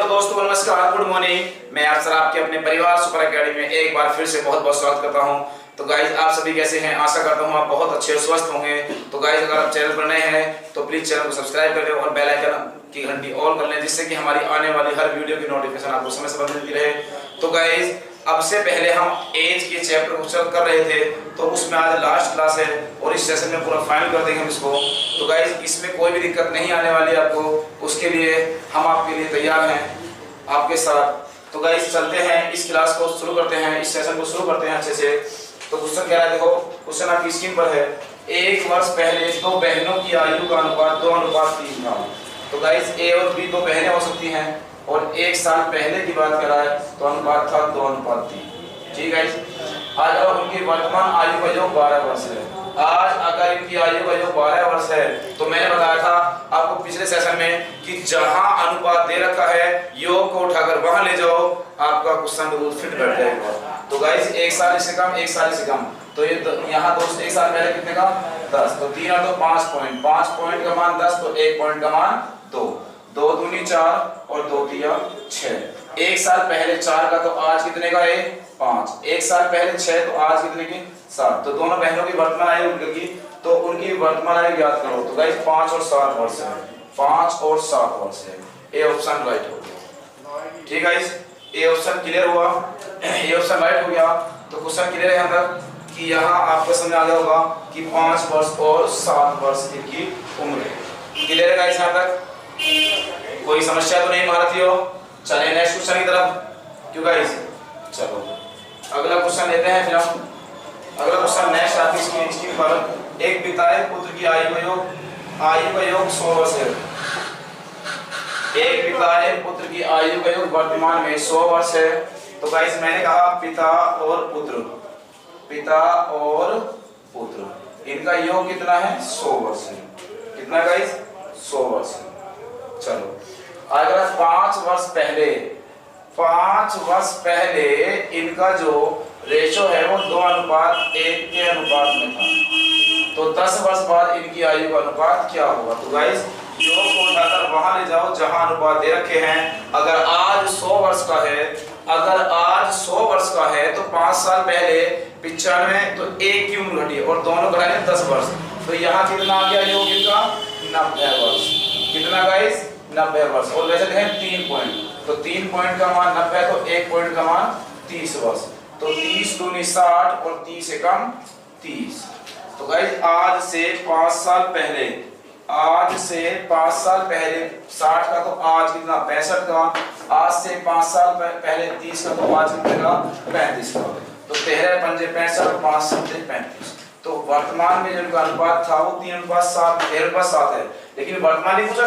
Hello दोस्तों, नमस्कार, good morning. मैं आप सर आपके अपने परिवार सुपर एकेडमी में एक बार फिर से बहुत बहुत स्वागत करता हूं। तो गाइज आप सभी कैसे हैं? आशा करता हूं आप बहुत अच्छे और स्वस्थ होंगे। तो गाइज अगर आप चैनल पर नए हैं तो प्लीज चैनल को सब्सक्राइब कर लें और बेल आइकन की घंटी ऑन कर लें, जिससे कि हमारी आने वाली हर वीडियो की नोटिफिकेशन आपको समय से मिलती रहे। तो गाइज अब से पहले हम एज के चैप्टर को चल कर रहे थे, तो उसमें आज लास्ट क्लास है और इस सेशन में पूरा फाइनल कर देंगे हम इसको। तो गाइज इसमें कोई भी दिक्कत नहीं आने वाली आपको, उसके लिए हम आपके लिए तैयार हैं आपके साथ। तो गाइस चलते हैं, इस क्लास को शुरू करते हैं, इस सेशन को शुरू करते हैं अच्छे से। तो क्वेश्चन कह रहा है, देखो क्वेश्चन आपकी स्क्रीन पर है। एक वर्ष पहले दो बहनों की आयु का अनुपात 2:3 था। तो गाइस ए और बी दो बहनें हो सकती हैं और एक साल पहले की बात कर रहा है, तो अनुपात था 2:3। ठीक है। आज अगर उनकी वर्तमान आयु का योग 12 वर्ष है, आज अगर इनकी आयु का योग 12 वर्ष है, तो मैंने बताया था आपको पिछले सेशन में कि जहां अनुपात दे रखा है योग को उठाकर वहां ले जाओ, आपका क्वेश्चन बिल्कुल फिट बैठ जाएगा। तो गाइस एक साल से कम, एक साल से कम, तो ये यहाँ दोस्त एक साल पहले कितने का 10, तो 3 और 2 5 पॉइंट का मान 10, तो 1 पॉइंट का मान 2, 2 दूनी 4 और 2 तिया 6। एक साल पहले 4 का, तो आज कितने का है 5। एक साल पहले 6, तो आज कितने की 7। तो दोनों बहनों की वर्तमान आयु उनकी, तो उनकी वर्तमान आयु याद करो। तो गाइस 5 और 7 वर्ष है, 5 और 7 वर्ष है। ए ऑप्शन राइट हो गया। ठीक है, ए ऑप्शन क्लियर हुआ, ए ऑप्शन राइट हो गया। तो क्वेश्चन क्लियर है यहाँ तक कि यहाँ आपको समझ आ गया होगा कि 5 वर्ष और 7 वर्ष इनकी उम्र है। क्लियर है गाइस यहाँ तक? कोई समस्या तो नहीं भारतीयों? चलिए नेक्स्ट क्वेश्चन की तरफ। क्यों गाइस, चलो अगला क्वेश्चन लेते हैं फिर हम। अगला क्वेश्चन नेक्स्ट आपकी स्क्रीन पर, एक पिता एक पुत्र की आयु का योग 100 वर्ष है। एक पिता एक पुत्र की आयु का योग वर्तमान में 100 वर्ष है। तो गाइस मैंने कहा पिता और पुत्र, पिता और पुत्र इनका योग कितना है 100 वर्ष है। कितना गाइस 100 वर्ष है। चलो अगर 5 वर्ष पहले इनका जो रेशो है वो 2:1 के अनुपात में था, तो 10 वर्ष बाद इनकी आयु का अनुपात क्या होगा? तो गाइस योग को उठाकर वहां ले जाओ जहां अनुपात दे रखे हैं। अगर आज 100 वर्ष का है, अगर आज 100 वर्ष का है, तो 5 साल पहले 95, तो 1 की उम्र घटी और दोनों घटाए 10 वर्ष, तो यहाँ कितना आ गया योग इनका 90 वर्ष। कितना गाइस 90 वर्ष। और वैसे देखें 3 पॉइंट, तो 3 पॉइंट का मान 90, तो 1 पॉइंट का मान 30 वर्ष, तो 30 दूनी 60 और 30 से कम 30। तो गाइस आज से 5 साल पहले, आज से 5 साल पहले 60 का, तो आज कितना 65 का। आज से 5 साल पहले 30 का, तो आज कितना 35 का। तो 13 पंजे 65, 5 सत्ते 35। तो वर्तमान में जो इनका अनुपात था वो 3:7, 13:7 है। लेकिन वर्तमान नहीं पूछा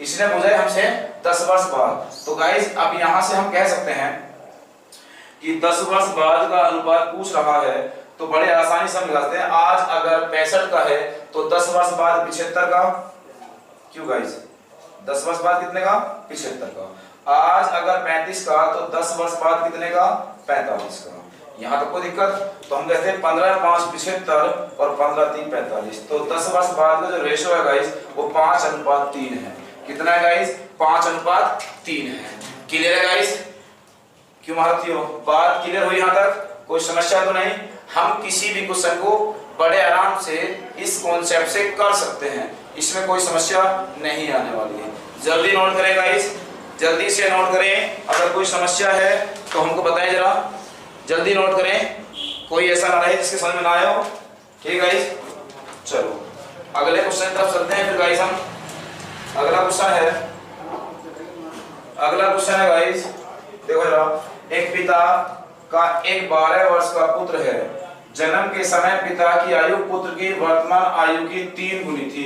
इसने पूछा है हमसे 10 वर्ष बाद। तो गाइस अब यहाँ से हम कह सकते हैं कि 10 वर्ष बाद का अनुपात पूछ रहा है, तो बड़े आसानी से हम निकालते हैं। आज अगर 65 का है, तो 10 वर्ष बाद 75 का। क्यों गाइस 10 वर्ष बाद कितने का 75 का। आज अगर 35 का, तो 10 वर्ष बाद कितने का 45 का। यहाँ तो कोई दिक्कत, तो हम कहते हैं 15 5 75 और 15 3 45। तो 10 वर्ष बाद का जो रेशो है गाइस वो 5:3 है। कितना है गाइस 5:3 है। क्लियर है गाइस? क्यों भारतीयों बात क्लियर हुई यहाँ तक? कोई समस्या तो नहीं? हम किसी भी क्वेश्चन को बड़े आराम से इस कॉन्सेप्ट से कर सकते हैं, इसमें कोई समस्या नहीं आने वाली है। जल्दी नोट करें गाइस, जल्दी से नोट करें। अगर कोई समस्या है तो हमको बताएं जरा, जल्दी नोट करें, कोई ऐसा ना रहे जिसके समझ में ना आए हो। ठीक गाइस, चलो अगले क्वेश्चन की तरफ चलते हैं फिर गाइस हम। अगला क्वेश्चन है गाइस, देखो जरा, एक पिता का एक 12 वर्ष का पुत्र है। जन्म के समय पिता की आयु पुत्र की वर्तमान आयु की 3 गुनी थी।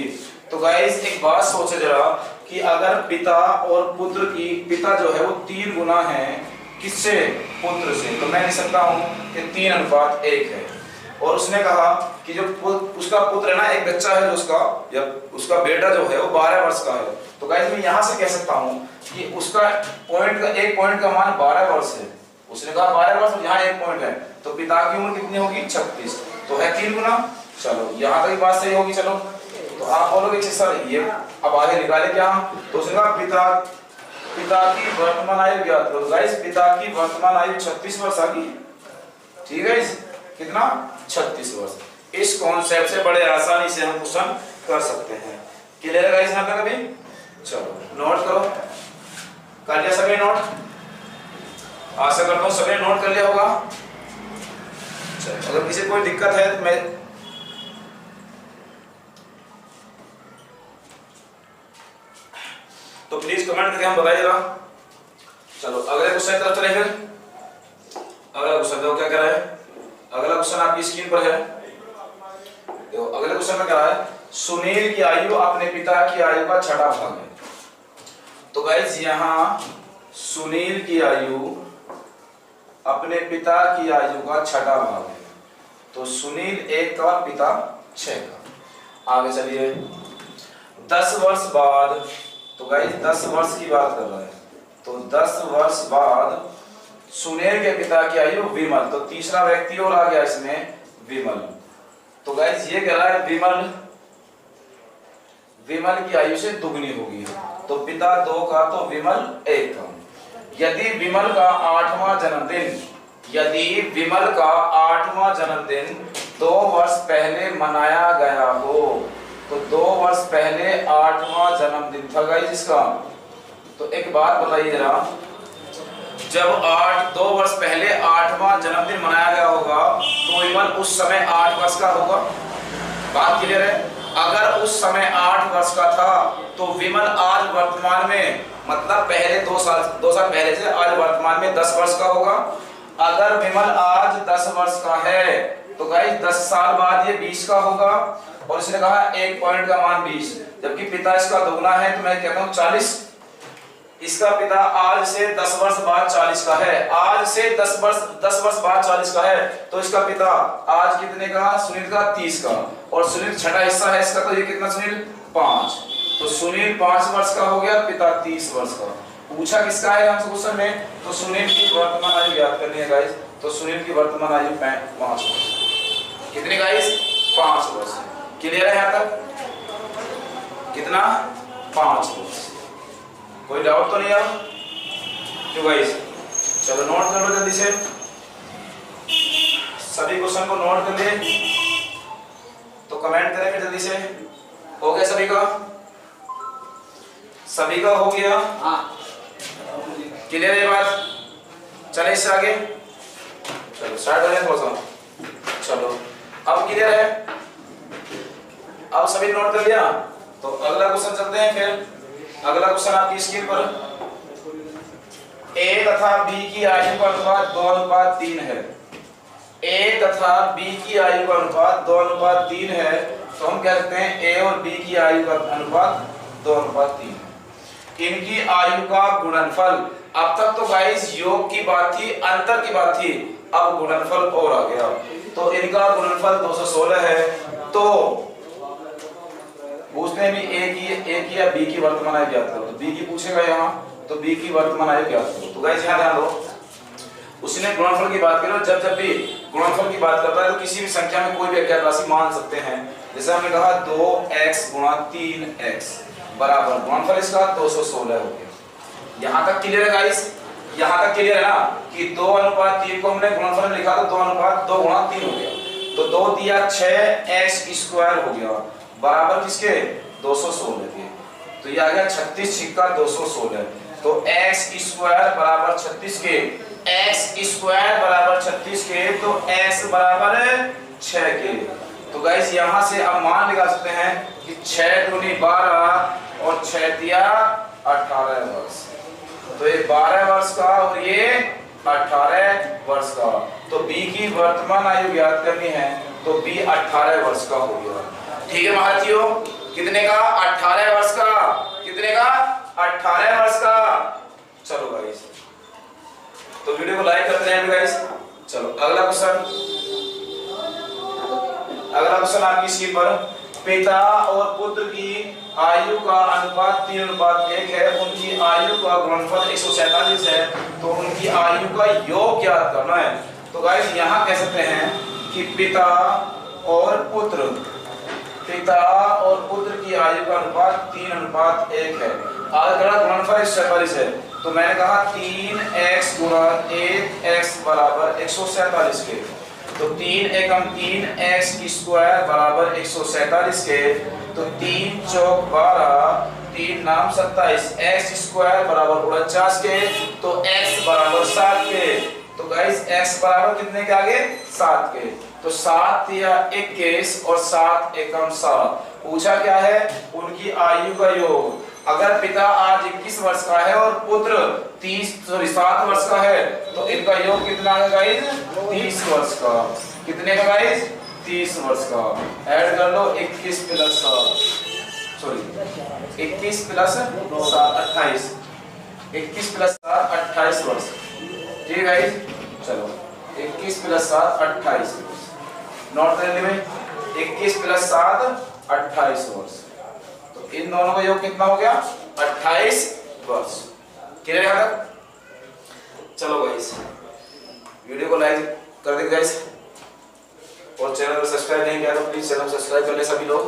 तो गाइस एक बात सोचे जरा कि अगर पिता और पुत्र की, पिता जो है वो 3 गुना है किससे? पुत्र से। तो मैं लिख सकता हूं कि 3:1 है। और उसने कहा कि जो उसका पुत्र है ना, एक बच्चा है जो उसका, या उसका बेटा जो है वो 12 वर्ष का है। तो गाइस मैं यहां से कह सकता हूं कि उसका एक पॉइंट का मान 12 वर्ष है। उसने कहा 12 वर्ष, यहाँ 1 पॉइंट है, तो पिता की उम्र कितनी होगी 36, तो है 3 गुना। चलो यहाँ तक बात सही होगी। चलो तो आप बोलोगे कि सर ये अब आगे निकाले क्या हम? तो उसने कहा पिता पिता की वर्तमान आयु ज्ञात करो। गाइस पिता की वर्तमान आयु 36 वर्ष आ गई, ठीक है। कितना? 36 वर्ष। इस कॉन्सेप्ट से बड़े आसानी से हम क्वेश्चन कर सकते हैं। क्लियर है गाइस यहाँ तक अभी? चलो नोट करो। कर लिया सभी नोट? आशा करता हूँ सभी नोट कर लिया होगा। चलो अगर किसी कोई दिक्कत है तो मैं तो प्लीज कमेंट करके हम बताइएगा। चलो अगले क्वेश्चन की तरफ चले। फिर अगला क्वेश्चन देखो क्या कह रहा है। अगला क्वेश्चन आपकी स्क्रीन पर है। देखो अगले क्वेश्चन में क्या है, सुनील की आयु अपने पिता की आयु का छठा भाग है। तो गाइस यहाँ सुनील की आयु अपने पिता की आयु का छठा भाग है। तो सुनील 1 का, पिता 6 का। आगे चलिए 10 वर्ष बाद। तो गाइस 10 वर्ष की बात कर रहा है। तो 10 वर्ष बाद सुनील के पिता की आयु विमल। तो तीसरा व्यक्ति और आ गया इसमें, विमल। तो गाइस ये कह रहा है विमल की आयु से दुगनी होगी। तो पिता 2 का तो विमल 1 का। यदि विमल का 8वां जन्मदिन 2 वर्ष पहले मनाया गया हो। तो 2 वर्ष पहले 8वां जन्मदिन था गाइस इसका। तो एक बात बताइए जरा, जब 2 वर्ष पहले 8वां जन्मदिन मनाया गया होगा तो विमल उस समय 8 वर्ष का होगा। बात क्लियर है? अगर उस समय 8 वर्ष का था तो विमल आज वर्तमान में, मतलब पहले 2 साल पहले से आज वर्तमान में 10 वर्ष का होगा। अगर विमल आज 10 वर्ष का है तो गाइस 10 साल बाद ये 20 का होगा। और इसने कहा 1 पॉइंट का मान 20, जबकि पिता इसका दोगुना है तो मैं कहता हूँ 40। इसका पिता आज से 10 वर्ष बाद 40 का है। आज से 10 वर्ष बाद 40 का है। तो इसका पिता आज कितने का? सुनील का 30 का। और सुनील छठा हिस्सा है इसका, तो ये कितना सुनील? 5। तो सुनील 5 वर्ष का हो गया, पिता 30 वर्ष का। पूछा किसका है हमसे क्वेश्चन में? तो सुनील की वर्तमान आयु ज्ञात करनी है गाइस। तो सुनील की वर्तमान आयु 5 वर्ष। कितने गाइस? 5 वर्ष। क्लियर है यहाँ तक? कितना? 5 वर्ष। कोई डाउट तो नहीं है क्यों गाइस? चलो नोट कर लो जल्दी से, सभी क्वेश्चन को नोट कर ले तो कमेंट करेंगे जल्दी से। हो गया सभी का? सभी का हो गया? क्लियर है बात? चले इससे आगे, चलो स्टार्ट करें थोड़ा सा। चलो अब क्लियर है? अब सभी नोट कर लिया तो अगला क्वेश्चन चलते हैं। फिर अगला क्वेश्चन आपकी स्क्रीन पर, A तथा B की आयु का अनुपात 2:3 है। A तथा B की आयु का अनुपात 2:3 है। तो हम कहते हैं A और B की आयु का अनुपात 2:3 है। इनकी आयु का गुणनफल। अब तक तो गाइस योग की बात थी, अंतर की बात थी, अब गुणनफल और आ गया। तो इनका गुणनफल 216 है। तो पूछते हैं भी A की या B की वर्तमान आयु ज्ञात करो। तो B की पूछेगा यहाँ, तो B की वर्तमान आयु ज्ञात करो। तो गाइस यहाँ ध्यान दो, उसने गुणनफल की बात करो। जब भी गुणनफल की बात करता है तो किसी भी संख्या में कोई भी अज्ञात राशि मान सकते हैं। जैसे हमने कहा 2x गुणा 3x बराबर गुणनफल इसका 216 हो गया। यहाँ तक क्लियर है गाइस? यहाँ तक क्लियर है ना कि 2:3 को हमने गुणनफल में लिखा तो 2:2 गुणा 3 हो गया। तो 2 दिया 6x² हो गया बराबर किसके? 216 के। तो ये आ गया 36 छिक्का 216। तो x² बराबर 36 के, x² बराबर 36 के, तो x बराबर 6 के। तो गाइस यहाँ से आप मान लगा सकते हैं कि 6 दूनी 12 और 6 दिया 18 वर्ष। तो ये 12 वर्ष का और ये 18 वर्ष का। तो B की वर्तमान आयु ज्ञात करनी है तो B 18 वर्ष का हो गया। ठीक है महारथियों? कितने का? 18 वर्ष का। कितने का? 18 वर्ष का। चलो गाइस, तो वीडियो को लाइक करते हैं गाइस। चलो अगला क्वेश्चन आपकी स्क्रीन पर, पिता और पुत्र की आयु का अनुपात 3:1 है। उनकी आयु का गुणनफल 147 है। तो उनकी आयु का योग ज्ञात करना है। तो गाइस यहाँ कह सकते हैं कि पिता और पुत्र पिता और पुत्र की आयु का अनुपात 3:1 है। आज गणना गुणनफल 147 है, तो मैंने कहा 3x गुणा 1x बराबर 147 के, तो 3 एकम 3x की स्क्वायर बराबर 147 के, तो 3 चौक 12, 3 नाम 27, x स्क्वायर बराबर 49 के, तो x बराबर 7 के। तो गाइस x बराबर कितने के आगे 7 के, तो 7 या 21 और 7 एकम 7। पूछा क्या है, उनकी आयु का योग। अगर पिता आज 21 वर्ष का है और पुत्र 7 वर्ष का है, तो इनका योग कितना है गाइस 30 वर्ष का। कितने का गाइस 30 वर्ष का। ऐड कर लो 21 प्लस 7 28, 21 प्लस 7 28 वर्ष। ठीक है गाइस, चलो 21 प्लस 7 28 नोट कर ले। 21 प्लस 7 28 वर्ष, तो इन दोनों का योग कितना हो गया 28 वर्ष। क्लियर है यहाँ तक? चलो गाइस, वीडियो को लाइक कर दे गाइस, और चैनल को सब्सक्राइब नहीं किया तो प्लीज चैनल सब्सक्राइब कर ले सभी लोग।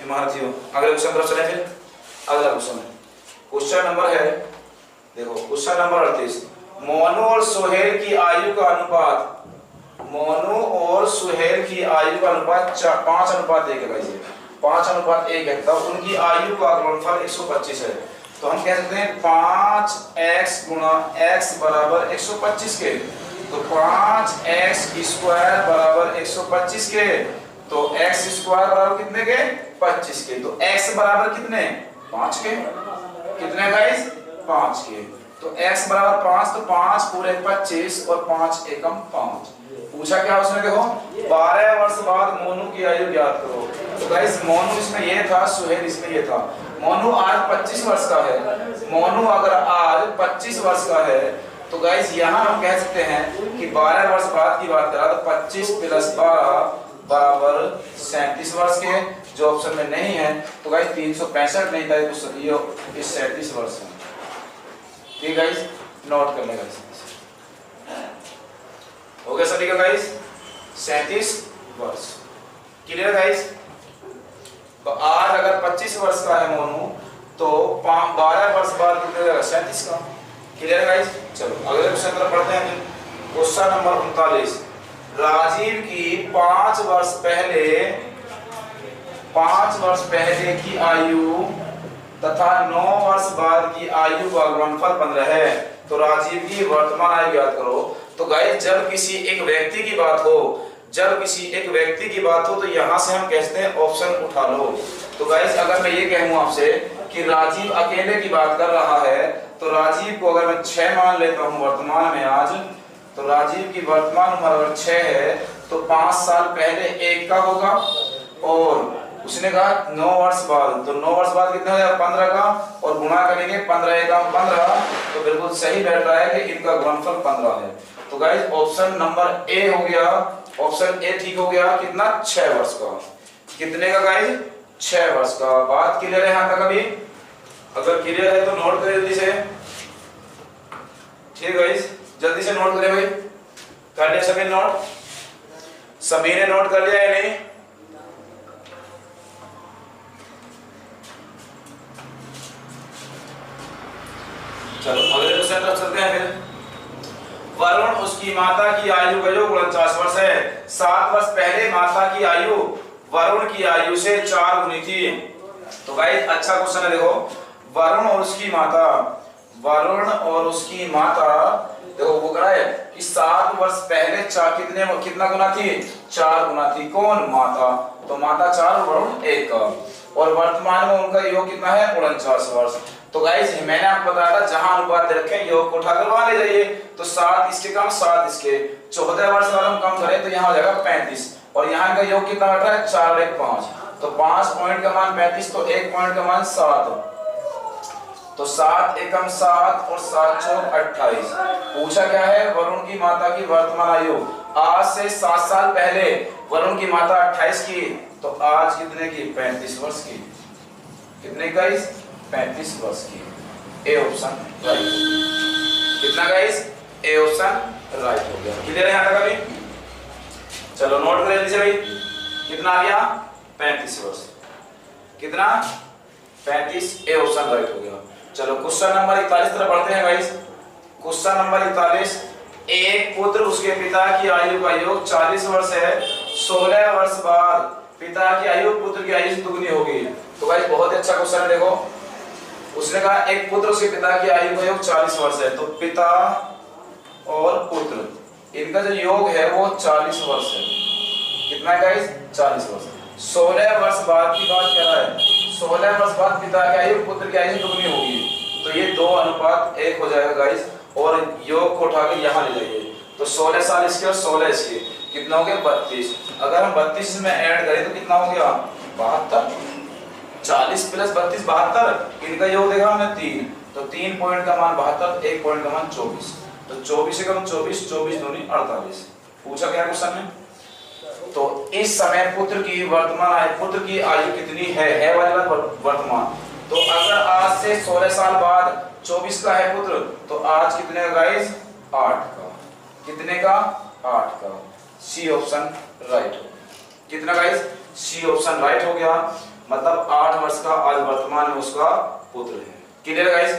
महारथियों, अगले क्वेश्चन पर चले। फिर अगला क्वेश्चन नंबर है, देखो क्वेश्चन नंबर 38। मोनू और सुहेल की आयु का अनुपात, मोनू और सुहेल की आयु का अनुपात 5:1 है गाइस, 5:1 है, तब उनकी आयु का गुणनफल 125 है। तो हम कह सकते हैं 5x गुणा x बराबर 125 के, तो 5x स्क्वायर बराबर 125 के, तो x स्क्वायर बराबर कितने के 25 के, तो x बराबर कितने 5 के। कितने गाइस 5 के, तो x बराबर 5, तो 5 पूरे 25 और 5 एकम 5। पूछा क्या उसने, देखो 12 वर्ष बाद मोनू की आयु ज्ञात करो। तो गाइस मोनू इसमें ये था, सुहेल इसमें ये था। मोनू आज 25 वर्ष का है, मोनू अगर आज 25 वर्ष का है, तो गाइस यहाँ हम कह सकते हैं कि 12 वर्ष बाद की बात करा तो 25 प्लस 12 बराबर 37 वर्ष के, जो ऑप्शन में नहीं है। तो गाइस 365 नहीं था, तो ये 37 वर्ष है। ठीक गाइस, नोट कर लेगा हो गया सभी का गाइस 37 वर्ष। Clear guys? तो आज अगर 25 वर्ष का है मोनू, तो 12 वर्ष बाद कितने हो जाएगा 37 का। Clear guys? चलो अगले क्वेश्चन तरफ पढ़ते हैं। Question number 39। राजीव की 5 वर्ष पहले की आयु तथा 9 वर्ष बाद की आयु का गुणनफल 15 है। तो राजीव की वर्तमान आयु ज्ञात करो। तो गाइस जब किसी एक व्यक्ति की बात हो, तो यहाँ से हम कहते हैं ऑप्शन उठा लो। तो गाइस अगर मैं ये कहूँ आपसे कि राजीव अकेले की बात कर रहा है, तो राजीव को अगर मैं 6 मान लेता हूँ वर्तमान में आज, तो राजीव की वर्तमान उम्र अगर 6 है, तो 5 साल पहले 1 का होगा, और उसने कहा 9 वर्ष बाद, तो 9 वर्ष बाद कितना हो जाएगा 15 का, और गुणा करेंगे 15 एकम 15, तो बिल्कुल सही बैठ रहा है कि इनका गुणनफल 15 है। तो गाइस ऑप्शन नंबर ए हो गया, ऑप्शन ए ठीक हो गया। कितना 6 वर्ष का। कितने का गाइस 6 वर्ष का। बात क्लियर है यहाँ तक? अभी अगर क्लियर है तो नोट करें जल्दी से। ठीक गाइस, जल्दी से नोट करें भाई। कर लिया सभी नोट? सभी ने नोट कर लिया या नहीं? चलो अगले क्वेश्चन तरफ चलते हैं। फिर वरुण उसकी माता की आयु का योग 49 वर्ष है। 7 वर्ष पहले माता की आयु वरुण की आयु से 4 गुनी थी। तो गाइस अच्छा क्वेश्चन है, देखो वरुण और उसकी माता देखो वो कह रहा है कि 7 वर्ष पहले कितना गुना थी 4 गुना थी। कौन? माता। तो माता 4 वरुण 1 का, और वर्तमान में उनका योग कितना है 49 वर्ष। तो गाइस मैंने आपको बताया था जहां अनुपात दे रखे योग को उठाकर वहां ले जाइए। तो 7 इसके कम 7 इसके, 14 वर्ष वाला हम कम करें तो यहाँ हो जाएगा 35, और यहाँ का योग कितना बैठ रहा है 4 और 1 5, तो 5 पॉइंट का मान 35, तो 1 पॉइंट का मान 7, तो 7 एकम 7 और 7 चौक 28। पूछा क्या है? वरुण की माता की वर्तमान आयु। आज से 7 साल पहले वरुण की माता 28 की, तो आज कितने की 35 वर्ष की। कितने गाइस 35 वर्ष की। A option right. कितना गाइस? ए ऑप्शन राइट हो गया। क्लियर है यहाँ तक अभी? चलो नोट कर लीजिए भाई। कितना आ गया 35 वर्ष। कितना? 35। ए ऑप्शन राइट हो गया। चलो क्वेश्चन नंबर 41 तरफ बढ़ते हैं गाइस। क्वेश्चन नंबर 41, एक पुत्र उसके पिता की आयु का योग 40 वर्ष है, 16 वर्ष बाद पिता की आयु पुत्र की आयु से दुगनी होगी। तो गाइस बहुत ही अच्छा क्वेश्चन है। देखो उसने कहा एक पुत्र उसके पिता की आयु का योग 40 वर्ष है, तो पिता और पुत्र इनका जो योग है वो 40 वर्ष है। कितना है गाइस? 40 वर्ष। 16 वर्ष बाद की बात कर रहा है, 16 वर्ष बाद पिता की आयु पुत्र की आयु दुगनी होगी, तो ये 2 अनुपात 1 हो जाएगा गाइस। और योग को उठा के यहाँ ले जाइए, तो 16 साल इसके और 16 इसके, कितना हो गया? 32। अगर हम 32 में ऐड करें तो कितना हो गया? 72। 40 प्लस 32 72, इनका योग देखा हमने 3, तो 3 पॉइंट का मान 72, 1 पॉइंट का मान 24, तो 24 से कम 24, 24 दूनी 48। पूछा क्या क्वेश्चन में? तो इस समय पुत्र की वर्तमान आयु, पुत्र की आयु कितनी है वाली बात वर्तमान। तो अगर आज से 16 साल बाद 24 का है पुत्र, तो आज कितने का गाइस? 8 का। कितने का? 8 का। सी ऑप्शन राइट हो गया। कितना गाइस? सी ऑप्शन राइट हो गया। मतलब 8 वर्ष का आज वर्तमान में उसका पुत्र है। Clear guys?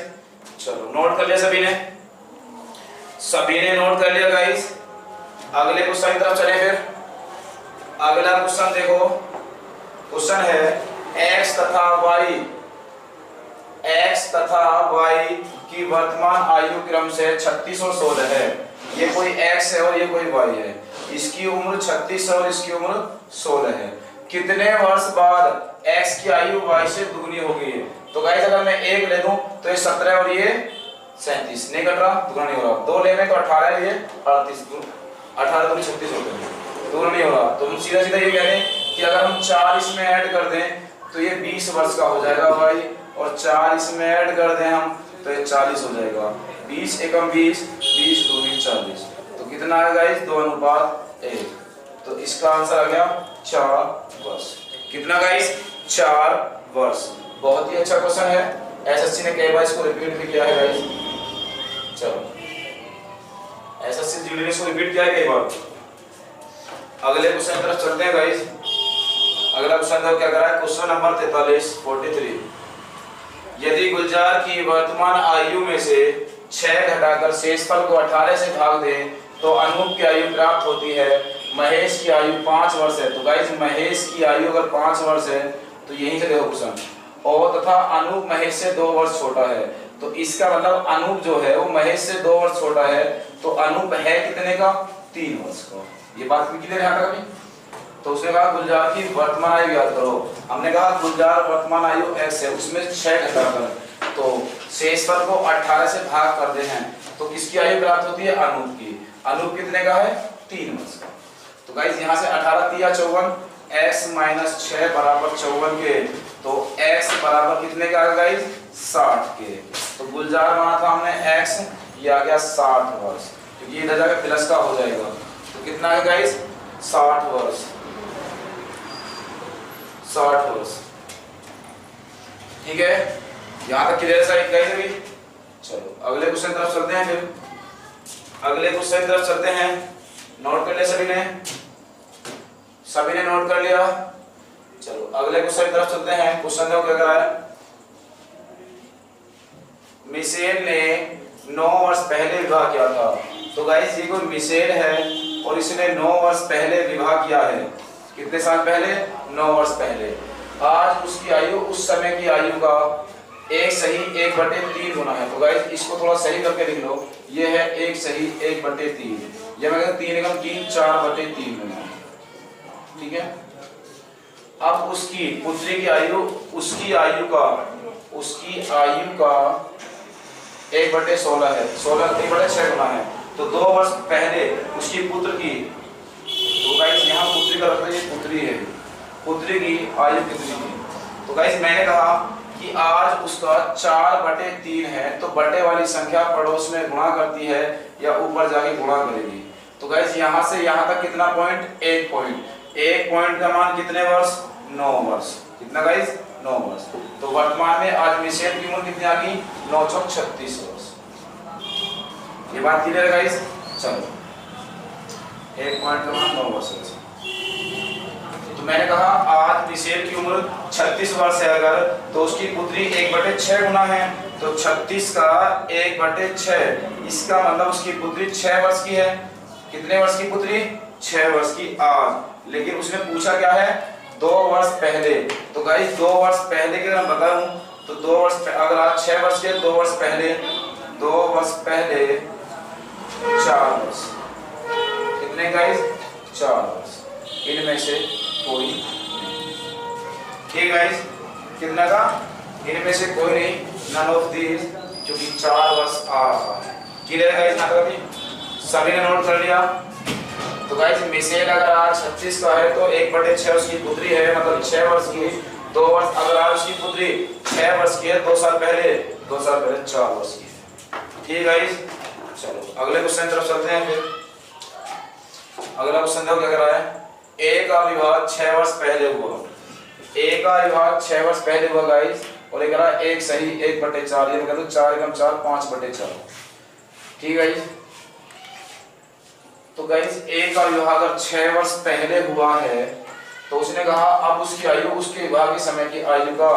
चलो नोट कर लिया सभी ने? सभी ने नोट कर लिया गाइस? अगले क्वेश्चन की तरफ चले। फिर अगला क्वेश्चन देखो, क्वेश्चन है x तथा y की वर्तमान आयु क्रम से 36 और 16 है। ये कोई x है और ये कोई y है। इसकी उम्र 36 और इसकी उम्र 16 है। कितने वर्ष बाद x की आयु y से दुगनी होगी? तो गाइस अगर मैं 1 ले दूं तो ये 17 और ये 37, नहीं कट रहा, दुगना नहीं हो रहा। 2 ले में तो 18 है, ये 38, 18 दूनी 36 होते हैं, दुगना नहीं हो रहा। तो हम सीधा सीधा ये कह रहे हैं कि अगर हम 4 इसमें ऐड कर दें तो ये 20 वर्ष का हो जाएगा भाई, और 4 इसमें ऐड कर दें हम तो ये 40 हो जाएगा। 20 एकम 20, 20 दूनी 40, तो कितना है गाइस? 2 अनुपात 1। तो इसका आंसर आ गया 4 वर्ष। कितना गाइस? 4 वर्ष। बहुत ही अच्छा क्वेश्चन है। एसएससी ने कई बार इसको रिपीट भी किया है गाइस। चलो एसएससी जीडी ने इसको रिपीट किया है कई बार। अगले क्वेश्चन की तरफ चलते हैं गाइस। अगला क्वेश्चन देखो क्या कर रहा है। क्वेश्चन नंबर 43 यदि गुलजार की वर्तमान आयु में से 6 घटाकर शेषफल को 18 से भाग दें तो अनूप की आयु प्राप्त होती है। महेश की आयु 5 वर्ष है। तो गाइस महेश की आयु अगर 5 वर्ष है तो यहीं से देखो क्वेश्चन, और तथा अनूप महेश से 2 वर्ष छोटा है। तो इसका मतलब अनूप जो है वो महेश से 2 वर्ष छोटा है, तो अनूप है कितने का? 3 वर्ष का। ये बात भी क्लियर है यहाँ तक अभी? तो उसने कहा गुलजार की वर्तमान आयु याद करो। हमने कहा गुलजार वर्तमान आयु x है, उसमें 6 घटाकर तो शेषफल को 18 से भाग कर दे हैं तो किसकी आयु प्राप्त होती है? अनूप की। अनूप कितने का है? 3 वर्ष का। तो गाइस यहाँ से 18 3 54, x - 6 बराबर 54 के, तो x बराबर कितने का आ गया गाइस? 60 के। तो गुलजार माना था हमने x, ये आ गया 60 वर्ष, क्योंकि इधर जाकर प्लस का हो जाएगा। तो कितना है गाइस? 60 वर्ष। 60 वर्ष। ठीक है, यहाँ तक क्लियर है गाइस अभी? चलो अगले क्वेश्चन तरफ चलते हैं। फिर अगले क्वेश्चन की तरफ चलते हैं। नोट कर लिया सभी ने? सभी ने नोट कर लिया? चलो अगले क्वेश्चन की तरफ चलते हैं। क्वेश्चन देखो क्या कर रहा है। मिशेल ने 9 वर्ष पहले विवाह किया था। तो गाइस ये कोई मिशेल है और इसने 9 वर्ष पहले विवाह किया है। कितने साल पहले? 9 वर्ष पहले। आज उसकी आयु उस समय की आयु का 1 सही 1/3 होना है। तो गाइस इसको थोड़ा सही करके लिख लो। ये है 1 सही 1/3, या मैं कहता 3 एकम 3 4/3 होना है। ठीक है। अब उसकी पुत्री की आयु, उसकी आयु का 1/16 है। 16 1/6 होना है। तो 2 वर्ष पहले उसकी पुत्र की, तो गाइस यहाँ पुत्री का मतलब ये पुत्री है, पुत्री की आयु कितनी थी? तो गाइस मैंने कहा कि आज उसका 4/3 है, तो बटे वाली संख्या पड़ोस में गुणा करती है या ऊपर जाके गुणा करेगी। तो गाइस यहाँ से यहाँ तक कितना पॉइंट? 1 पॉइंट। 1 पॉइंट का मान कितने वर्ष? 9 वर्ष। कितना गाइस? 9 वर्ष। तो वर्तमान में आज मिशेल की उम्र कितनी आ गई? 9 चौक 36 वर्ष। ये बात क्लियर है गाइस? चलो 1 पॉइंट का मान 9 वर्ष। तो मैंने कहा आज मिशेल की उम्र 36 वर्ष है अगर, तो उसकी पुत्री 1/6 गुना है, तो 36 का 1/6, इसका मतलब उसकी पुत्री 6 वर्ष की है। कितने वर्ष की पुत्री? 6 वर्ष की आज। लेकिन उसने पूछा क्या है? 2 वर्ष पहले। तो गाइस 2 वर्ष पहले के अगर मैं बताऊं तो 2 वर्ष अगर आज 6 वर्ष के 2 वर्ष पहले 4 वर्ष। कितने गाइस? 4 वर्ष। इनमें से कोई नहीं। ठीक गाइस, कितना का? इनमें से कोई नहीं, नन ऑफ दिस, क्योंकि 4 वर्ष आ रहा है। क्लियर है गाइस? यहाँ तक सभी ने नोट कर लिया? तो गाइस मिशेल अगर आज 36 का है तो 1/6 उसकी पुत्री है, मतलब 6 वर्ष की। 2 वर्ष अगर आज उसकी पुत्री 6 वर्ष की है, 2 साल पहले 4 वर्ष की। ठीक गाइस, चलो अगले क्वेश्चन तरफ चलते हैं। फिर अगला क्वेश्चन देखो क्या कर रहा है। ए का विवाह 6 वर्ष पहले हुआ। ए का विवाह 6 वर्ष पहले हुआ गाइस, और ये कह रहा है 1 सही 1/4, ये कहते 4 एकम 4 5/4। ठीक है। तो गाइस ए का विवाह अगर 6 वर्ष पहले हुआ है तो उसने कहा अब उसकी आयु उसके विवाह के समय की आयु का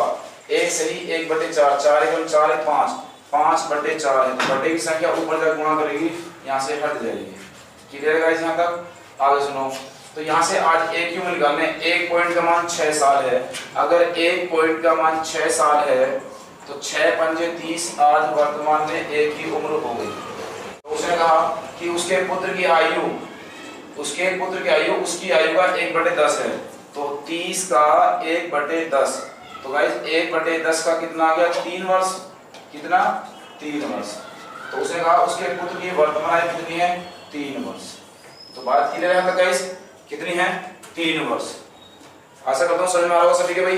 1 सही 1/4, 4 एकम 4 5 5/4 है। तो बटे की संख्या ऊपर तक गुणा करेगी, यहाँ से हट जाएगी। क्लियर है गाइस? यहाँ तक आगे सुनो। तो यहाँ से आज ए की उम्र निकालने, 1 पॉइंट का मान 6 साल है। अगर 1 पॉइंट का मान 6 साल है तो 6 पंजे 30, आज वर्तमान में ए की उम्र हो गई। तो उसने कहा कि उसके पुत्र की आयु उसकी आयु का 1/10 है, तो 30 का 1/10। तो गाइस 1/10 का कितना आ गया? 3 वर्ष। कितना? 3 वर्ष। तो उसने कहा उसके पुत्र की वर्तमान आयु कितनी है? 3 वर्ष। तो बात क्लियर है गाइस? कितनी है? 3 वर्ष। आशा करता हूँ समझ में आ रहा होगा सभी के भाई,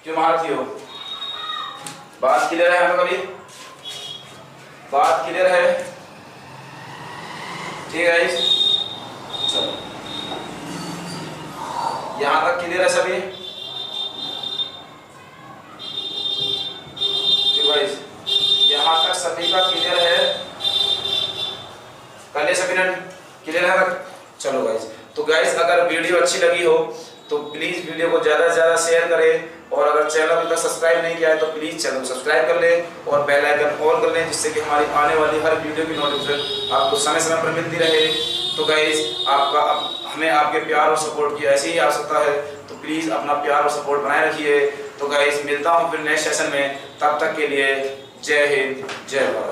क्यों महारथी हो। बात क्लियर है? कभी बात क्लियर है? ठीक है गाइस, चलो यहां तक क्लियर है सभी? ठीक गाइस, यहां तक सभी का क्लियर है? कर ले सभी ने? क्लियर है तक? चलो गाइस, तो गाइस अगर वीडियो अच्छी लगी हो तो प्लीज वीडियो को ज्यादा से ज्यादा शेयर करें, और अगर चैनल अभी तक सब्सक्राइब नहीं किया है तो प्लीज चैनल को सब्सक्राइब कर ले और बेल आइकन ऑन कर लें, जिससे कि हमारी आने वाली हर वीडियो की नोटिफिकेशन आपको समय समय पर मिलती रहे। तो गाइस हमें आपके प्यार और सपोर्ट की ऐसी ही आवश्यकता है, तो प्लीज अपना प्यार और सपोर्ट बनाए रखिए। तो गाइस मिलता हूँ फिर नेक्स्ट सेशन में, तब तक के लिए जय हिंद जय भारत।